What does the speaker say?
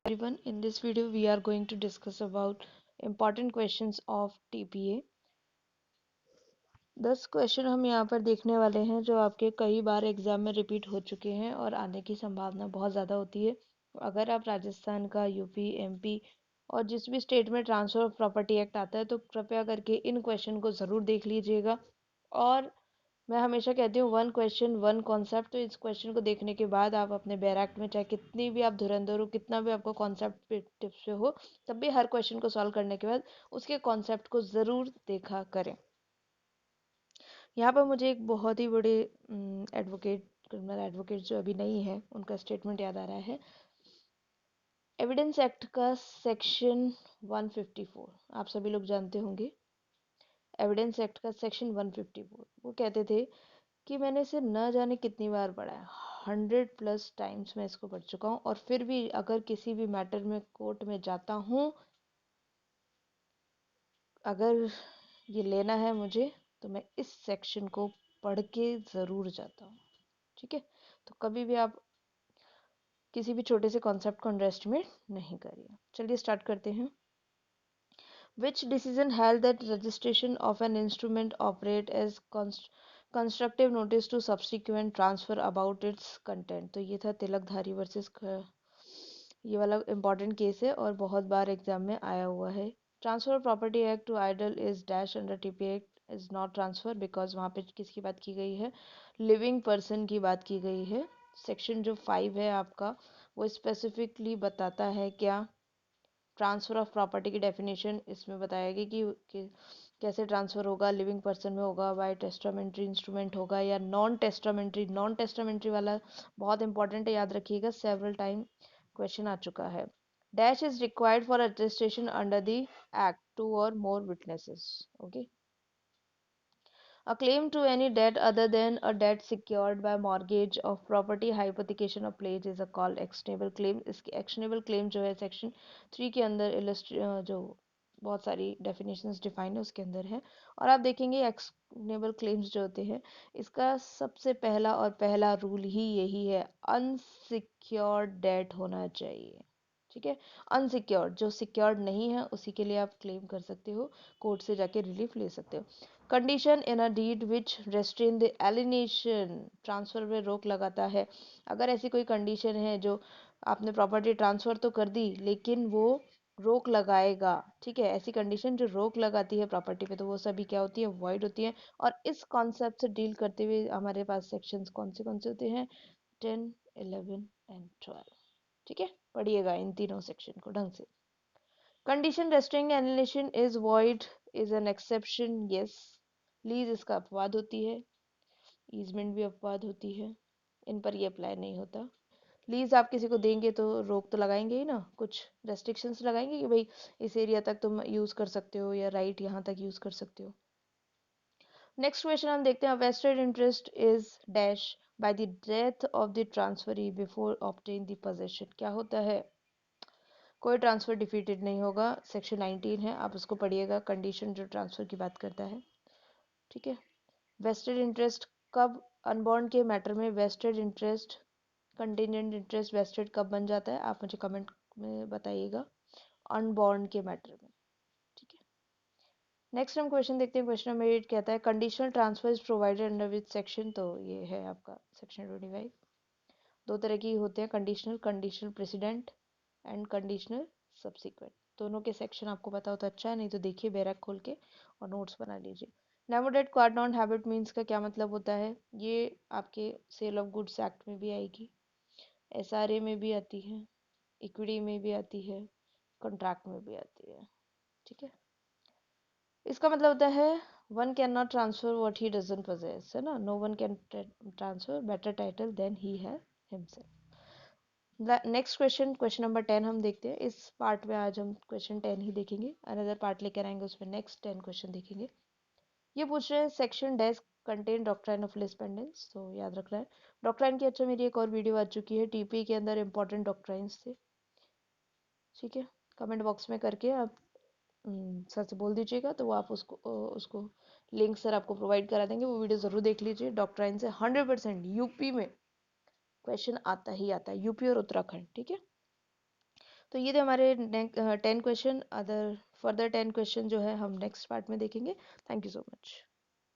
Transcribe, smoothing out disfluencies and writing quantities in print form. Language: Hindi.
Everyone, in this video we are going to discuss about important questions of TPA। 10 question हम यहाँ पर देखने वाले हैं जो आपके कई बार एग्जाम में रिपीट हो चुके हैं और आने की संभावना बहुत ज़्यादा होती है। अगर आप राजस्थान का, यूपी, एमपी और जिस भी स्टेट में ट्रांसफर ऑफ प्रॉपर्टी एक्ट आता है तो कृपया करके इन क्वेश्चन को ज़रूर देख लीजिएगा। और मैं हमेशा कहती हूँ वन क्वेश्चन वन कॉन्सेप्ट, तो इस क्वेश्चन को देखने के बाद आप अपने बैराक्ट में चाहे कितनी भी आप धुरंधर हो, कितना भी आपको कॉन्सेप्ट पे टिप्स पे हो, तब भी हर क्वेश्चन को सॉल्व करने के बाद उसके कॉन्सेप्ट को ज़रूर देखा करें। यहाँ पर मुझे एक बहुत ही बड़े एडवोकेट, क्रिमिनल एडवोकेट जो अभी नहीं है, उनका स्टेटमेंट याद आ रहा है। एविडेंस एक्ट का सेक्शन 154 आप सभी लोग जानते होंगे। एविडेंस एक्ट का सेक्शन 154 वो कहते थे कि मैंने इसे न जाने कितनी बार पढ़ा है, 100+ टाइम्स मैं इसको पढ़ चुका हूँ, और फिर भी अगर किसी भी मैटर में कोर्ट में जाता हूँ, अगर ये लेना है मुझे, तो मैं इस सेक्शन को पढ़ के ज़रूर जाता हूँ। ठीक है, तो कभी भी आप किसी भी छोटे से कॉन्सेप्ट को अंडरएस्टिमेट नहीं करिए। चलिए स्टार्ट करते हैं। Which decision held that registration of an instrument operate as constructive notice to subsequent transfer about its content? तो ये था तिलकधारी वर्सेस, ये वाला इम्पॉर्टेंट केस है और बहुत बार एग्जाम में आया हुआ है। Transfer property act to idol is dash under TP act is not transfer, because वहाँ पे किसकी बात की गई है? लिविंग पर्सन की बात की गई है। सेक्शन जो 5 है आपका, वो स्पेसिफिकली बताता है क्या? ट्रांसफ़र ऑफ प्रॉपर्टी की डेफिनेशन इसमें बताया गया कि कैसे ट्रांसफ़र होगा, लिविंग पर्सन में होगा, बाय टेस्टामेंट्री इंस्ट्रूमेंट होगा या नॉन टेस्टामेंट्री। नॉन टेस्टामेंट्री वाला बहुत इंपॉर्टेंट है, याद रखिएगा, सेवरल टाइम क्वेश्चन आ चुका है। Dash is required for registration under the act, two और more witnesses. Okay, a claim to any debt other than a debt secured by mortgage of property, hypothecation or pledge is a called actionable claim। इसकी actionable claim जो है सेक्शन 3 के अंदर जो बहुत सारी डेफिनेशंस डिफाइन है उसके अंदर है। और आप देखेंगे एक्शनेबल क्लेम्स जो होते हैं, इसका सबसे पहला रूल ही यही है, अनसिक्योर्ड डेट होना चाहिए। ठीक है, अनसिक्योर्ड, जो सिक्योर्ड नहीं है उसी के लिए आप क्लेम कर सकते हो, कोर्ट से जाके रिलीफ ले सकते हो। Condition in a deed which restrain the alienation, transfer में रोक लगाता है। अगर ऐसी कोई कंडीशन है जो आपने प्रॉपर्टी ट्रांसफर तो कर दी लेकिन वो रोक लगाएगा, ठीक है, ऐसी कंडीशन जो रोक लगाती है प्रॉपर्टी पे, तो वो सभी क्या होती है? वॉइड होती है। और इस कॉन्सेप्ट से डील करते हुए हमारे पास सेक्शंस कौन से होते हैं? 10, 11 एंड 12। ठीक है, पढ़िएगा इन तीनों सेक्शन को ढंग से। Condition restraining alienation is void is an exception, yes. Lease इसका अपवाद होती है, ईजमेंट भी अपवाद होती है, इन पर ये अप्लाई नहीं होता। लीज आप किसी को देंगे तो रोक तो लगाएंगे ही ना, कुछ रेस्ट्रिक्शंस लगाएंगे कि भाई इस एरिया तक तुम यूज कर सकते हो या राइट यहाँ तक यूज कर सकते हो। नेक्स्ट क्वेश्चन हम देखते हैं। Vested interest is dash by the death of the transferee before obtain the possession. क्या होता है? कोई ट्रांसफर डिफीटेड नहीं होगा, सेक्शन 19 है, आप उसको पढ़िएगा, कंडीशन जो ट्रांसफर की बात करता है। ठीक है, वेस्टेड इंटरेस्ट कब? अनबॉर्न के मैटर में vested interest, contingent interest vested कब बन जाता है? आप मुझे कमेंट में बताइएगा, अनबॉर्न के मैटर में। ठीक है, नेक्स्ट हम क्वेश्चन देखते हैं। क्वेश्चन नंबर 8 कहता है conditional transfer is provided under which section? तो ये है आपका सेक्शन 25। दो तरह की होते हैं, conditional, conditional president and conditional subsequent. दोनों के सेक्शन आपको पता हो तो अच्छा है, नहीं तो देखिए बैरक खोल के और नोट्स बना लीजिए। नेमोडेट क्वाड नॉन हैबिट मीन्स का क्या मतलब होता है? ये आपके सेल ऑफ गुड्स एक्ट में भी आएगी, एसआरए में भी आती है, इक्विटी में भी आती है, कॉन्ट्रैक्ट में भी आती है। ठीक है, इसका मतलब होता है one can not transfer what he doesn't possess, है ना। No one can transfer better title than he has himself. Next question, question number 10 हम देखते हैं। इस पार्ट में आज हम क्वेश्चन 10 ही देखेंगे, अनदर पार्ट लेकर आएंगे, उसमें नेक्स्ट 10 क्वेश्चन देखेंगे। ये पूछ रहे हैं section dash contain doctrine of lis pendens, तो याद रखना है डॉक्ट्राइन की। अच्छा, मेरी एक और वीडियो आ चुकी है टीपी के अंदर, इंपॉर्टेंट डॉक्ट्राइन्स थे। ठीक है, कमेंट बॉक्स में करके आप सर से बोल दीजिएगा, तो वो आप उसको लिंक सर आपको प्रोवाइड करा देंगे, वो वीडियो ज़रूर देख लीजिए। डॉक्ट्राइन से 100% यूपी में क्वेश्चन आता ही आता है, यूपी और उत्तराखंड। ठीक है, तो ये थे हमारे 10 क्वेश्चन। अदर फर्दर 10 क्वेश्चन जो है हम नेक्स्ट पार्ट में देखेंगे। Thank you so much.